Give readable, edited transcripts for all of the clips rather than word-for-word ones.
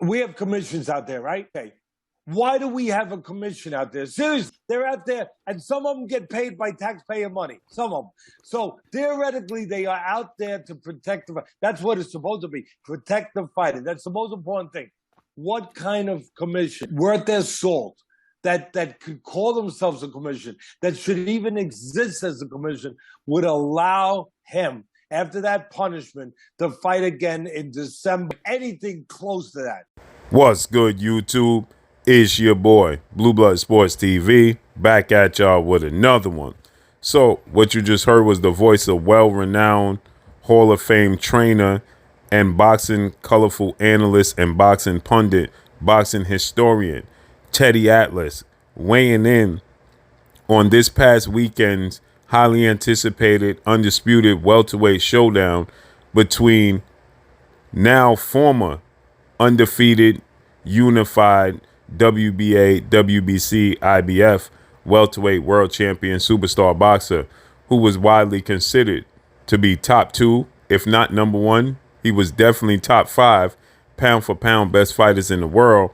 we have commissions out there, right? Okay. Why do we have a commission out there? Seriously, they're out there, and some of them get paid by taxpayer money. Some of them. So theoretically, they are out there to protect the. That's what it's supposed to be: protect the fighter. That's the most important thing. What kind of commission worth their salt that could call themselves a commission, that should even exist as a commission, would allow him, after that punishment, to fight again in December? Anything close to that? What's good, YouTube? It's your boy, Blue Blood Sports TV, back at y'all with another one. So, what you just heard was the voice of well-renowned Hall of Fame trainer and boxing colorful analyst and boxing pundit, boxing historian, Teddy Atlas, weighing in on this past weekend's highly anticipated, undisputed welterweight showdown between now former undefeated, unified WBA, WBC, IBF welterweight world champion superstar boxer who was widely considered to be top two, if not number one. He was definitely top five pound for pound best fighters in the world,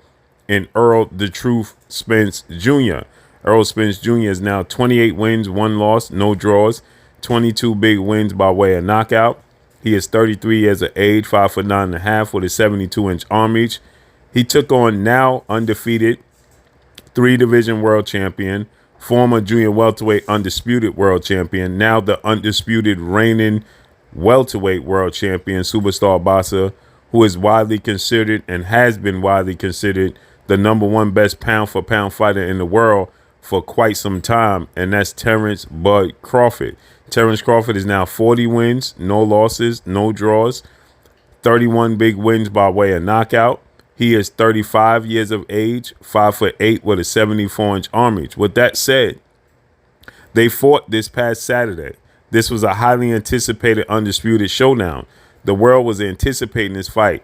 in Errol the Truth Spence Jr. Errol Spence Jr. is now 28 wins, 1 loss, no draws, 22 big wins by way of knockout. He is 33 years of age, 5'9.5" with a 72-inch arm reach. He took on now undefeated 3-division world champion, former junior welterweight undisputed world champion, now the undisputed reigning welterweight world champion superstar boxer, who is widely considered and has been widely considered the number one best pound for pound fighter in the world for quite some time, and that's Terence Bud Crawford. Terence Crawford is now 40 wins, no losses, no draws, 31 big wins by way of knockout. He is 35 years of age, 5'8" with a 74-inch arm reach. With that said, they fought this past Saturday. This was a highly anticipated undisputed showdown. The world was anticipating this fight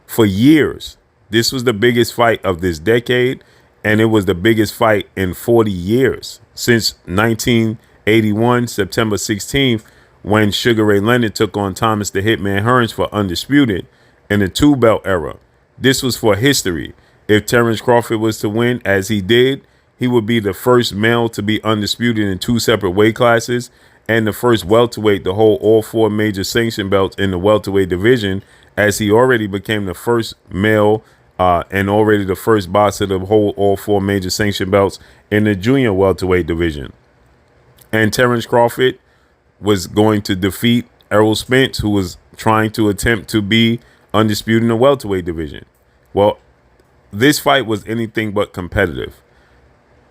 for years. This was the biggest fight of this decade, and it was the biggest fight in 40 years, since 1981, September 16th, when Sugar Ray Leonard took on Thomas the Hitman Hearns for undisputed in the two-belt era. This was for history. If Terence Crawford was to win, as he did, he would be the first male to be undisputed in 2 separate weight classes and the first welterweight to hold all 4 major sanction belts in the welterweight division, as he already became the first male and already the first boxer to hold all 4 major sanction belts in the junior welterweight division. And Terence Crawford was going to defeat Errol Spence, who was trying to attempt to be undisputed in the welterweight division. Well, this fight was anything but competitive.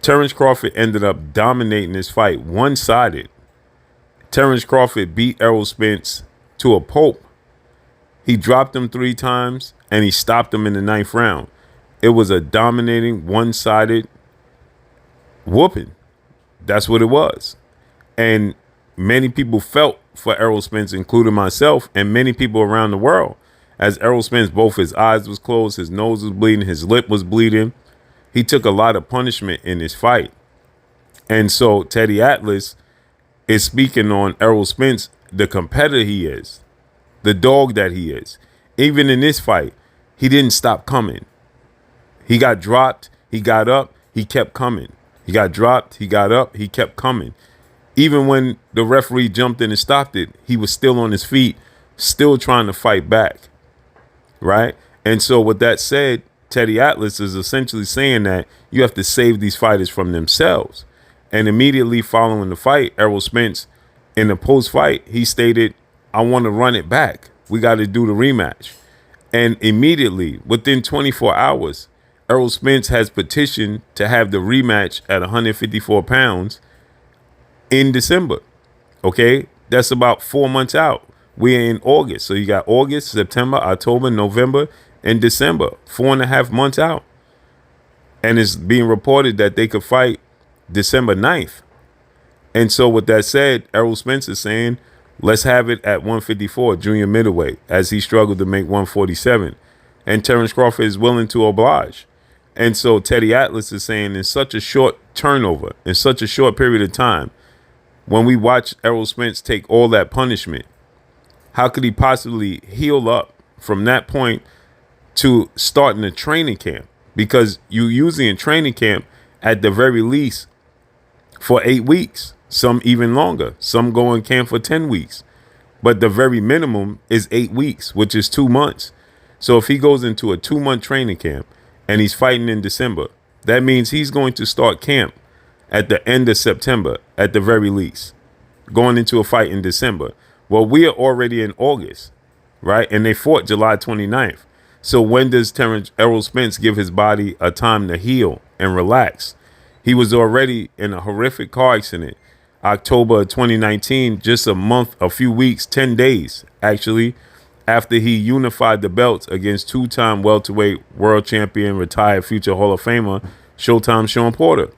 Terence Crawford ended up dominating this fight one-sided. Terence Crawford beat Errol Spence to a pulp. He dropped him 3 times and he stopped him in the 9th round. It was a dominating one-sided whooping. That's what it was. And many people felt for Errol Spence, including myself and many people around the world, as Errol Spence, both his eyes was closed, his nose was bleeding, his lip was bleeding. He took a lot of punishment in this fight. And so Teddy Atlas is speaking on Errol Spence, the competitor he is, the dog that he is. Even in this fight, he didn't stop coming. He got dropped, he got up, he kept coming. He got dropped, he got up, he kept coming. Even when the referee jumped in and stopped it, he was still on his feet, still trying to fight back. Right? And so with that said, Teddy Atlas is essentially saying that you have to save these fighters from themselves. And immediately following the fight, Errol Spence, in the post-fight, he stated, I want to run it back. We got to do the rematch. And immediately, within 24 hours, Errol Spence has petitioned to have the rematch at 154 pounds in December. Okay? That's about 4 months out. We're in August. So you got August, September, October, November, and December. 4.5 months out. And it's being reported that they could fight December 9th. And so with that said, Errol Spence is saying, let's have it at 154, junior middleweight, as he struggled to make 147. And Terence Crawford is willing to oblige. And so Teddy Atlas is saying, in such a short turnover, in such a short period of time, when we watch Errol Spence take all that punishment, how could he possibly heal up from that point to starting the training camp, because you usually in training camp at the very least for 8 weeks, some even longer, some go in camp for 10 weeks, but the very minimum is 8 weeks, which is 2 months. So if he goes into a 2-month training camp and he's fighting in December, that means he's going to start camp at the end of September at the very least, going into a fight in December. Well, we are already in August, right? And they fought July 29th. So when does Errol Spence give his body a time to heal and relax? He was already in a horrific car accident, October 2019, just a few weeks, 10 days, actually, after he unified the belts against two-time welterweight world champion, retired future Hall of Famer, Showtime Shawn Porter.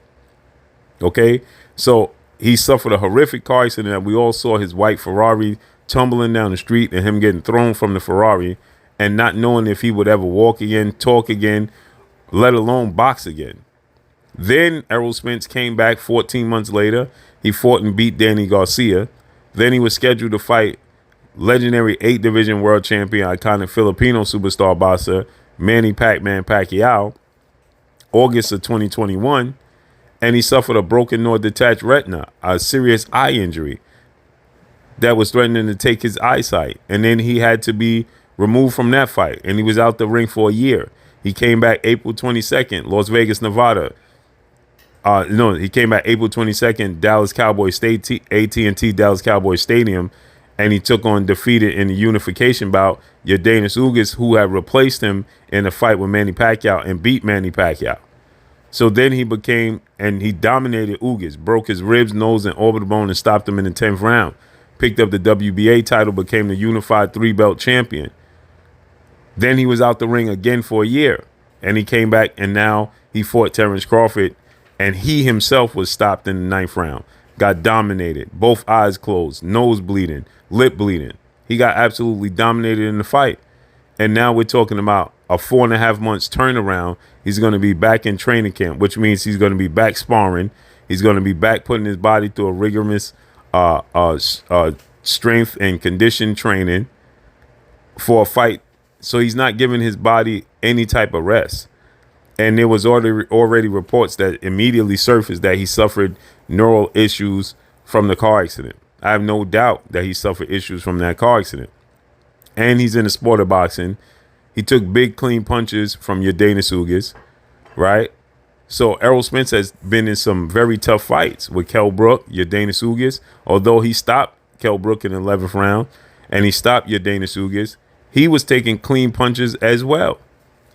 Okay, so he suffered a horrific car accident that we all saw his white Ferrari tumbling down the street and him getting thrown from the Ferrari and not knowing if he would ever walk again, talk again, let alone box again. Then Errol Spence came back 14 months later. He fought and beat Danny Garcia. Then he was scheduled to fight legendary 8-division world champion, iconic Filipino superstar boxer Manny Pac-Man Pacquiao, August of 2021. And he suffered a broken nor detached retina, a serious eye injury that was threatening to take his eyesight. And then he had to be removed from that fight, and he was out the ring for a year. He came back April 22nd, Las Vegas, Nevada. He came back April 22nd, Dallas Cowboys AT&T Dallas Cowboys Stadium, and he took on, defeated in the unification bout, Yordenis Ugas, who had replaced him in a fight with Manny Pacquiao and beat Manny Pacquiao. So then he dominated Ugas, broke his ribs, nose, and orbital bone and stopped him in the 10th round. Picked up the WBA title, became the unified 3-belt champion. Then he was out the ring again for a year, and he came back, and now he fought Terence Crawford, and he himself was stopped in the 9th round. Got dominated, both eyes closed, nose bleeding, lip bleeding. He got absolutely dominated in the fight. And now we're talking about a 4.5 months turnaround. He's going to be back in training camp, which means he's going to be back sparring. He's going to be back putting his body through a rigorous strength and condition training for a fight. So he's not giving his body any type of rest. And there was already reports that immediately surfaced that he suffered neural issues from the car accident. I have no doubt that he suffered issues from that car accident. And he's in the sport of boxing. He took big, clean punches from Yordenis Ugas, right? So Errol Spence has been in some very tough fights with Kell Brook, Yordenis Ugas. Although he stopped Kell Brook in the 11th round and he stopped Yordenis Ugas, he was taking clean punches as well.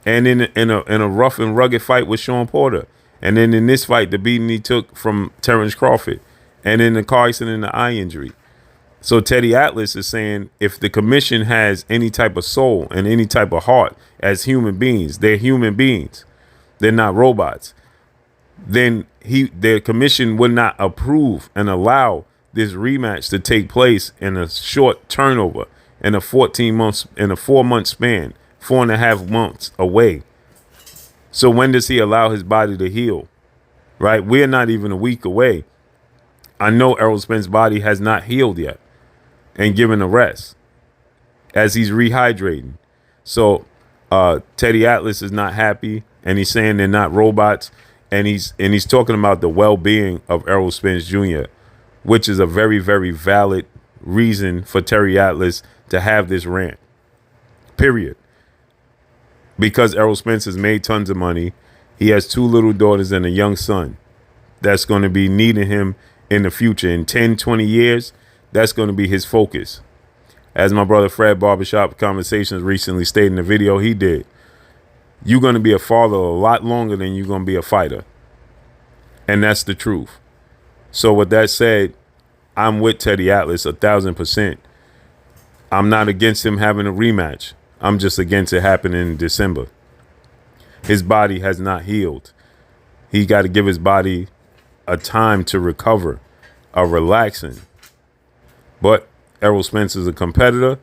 And in a rough and rugged fight with Shawn Porter. And then in this fight, the beating he took from Terence Crawford. And in the car accident and the eye injury. So Teddy Atlas is saying if the commission has any type of soul and any type of heart as human beings, they're human beings. They're not robots. Then the commission would not approve and allow this rematch to take place in a short turnover in a 4-month span, 4.5 months away. So when does he allow his body to heal? Right? We're not even a week away. I know Errol Spence's body has not healed yet and given a rest as he's rehydrating. So Teddy Atlas is not happy, and he's saying they're not robots, and he's talking about the well-being of Errol Spence Jr., which is a very, very valid reason for Teddy Atlas to have this rant. Period. Because Errol Spence has made tons of money. He has 2 little daughters and a young son that's going to be needing him in the future. In 10, 20 years, that's going to be his focus. As my brother Fred Barbershop Conversations recently stated in the video he did, you're going to be a father a lot longer than you're going to be a fighter. And that's the truth. So with that said, I'm with Teddy Atlas 1,000%. I'm not against him having a rematch. I'm just against it happening in December. His body has not healed. He got to give his body a time to recover, a relaxing. But Errol Spence is a competitor.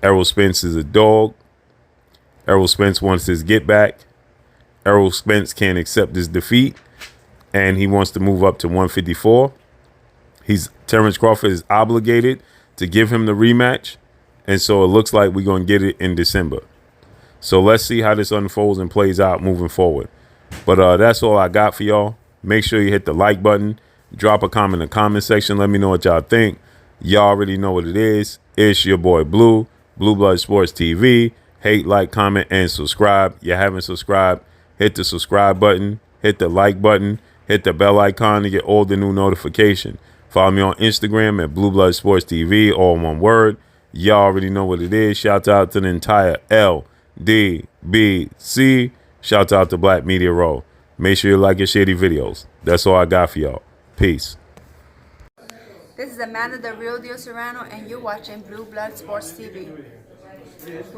Errol Spence is a dog. Errol Spence wants his get back. Errol Spence can't accept his defeat, and he wants to move up to 154. Terence Crawford is obligated to give him the rematch, and so it looks like we're going to get it in December. So let's see how this unfolds and plays out moving forward. But that's all I got for y'all. Make sure you hit the like button. Drop a comment in the comment section. Let me know what y'all think. Y'all already know what it is. It's your boy Blue Blood Sports TV. Hate, like, comment, and subscribe. You haven't subscribed, hit the subscribe button. Hit the like button. Hit the bell icon to get all the new notification. Follow me on Instagram at Blue Blood Sports TV, all one word. Y'all already know what it is. Shout out to the entire LDBC. Shout out to Black Media Row. Make sure you like your shitty videos. That's all I got for y'all. Peace. This is Amanda, the real deal Serrano, and you're watching Blue Blood Sports TV.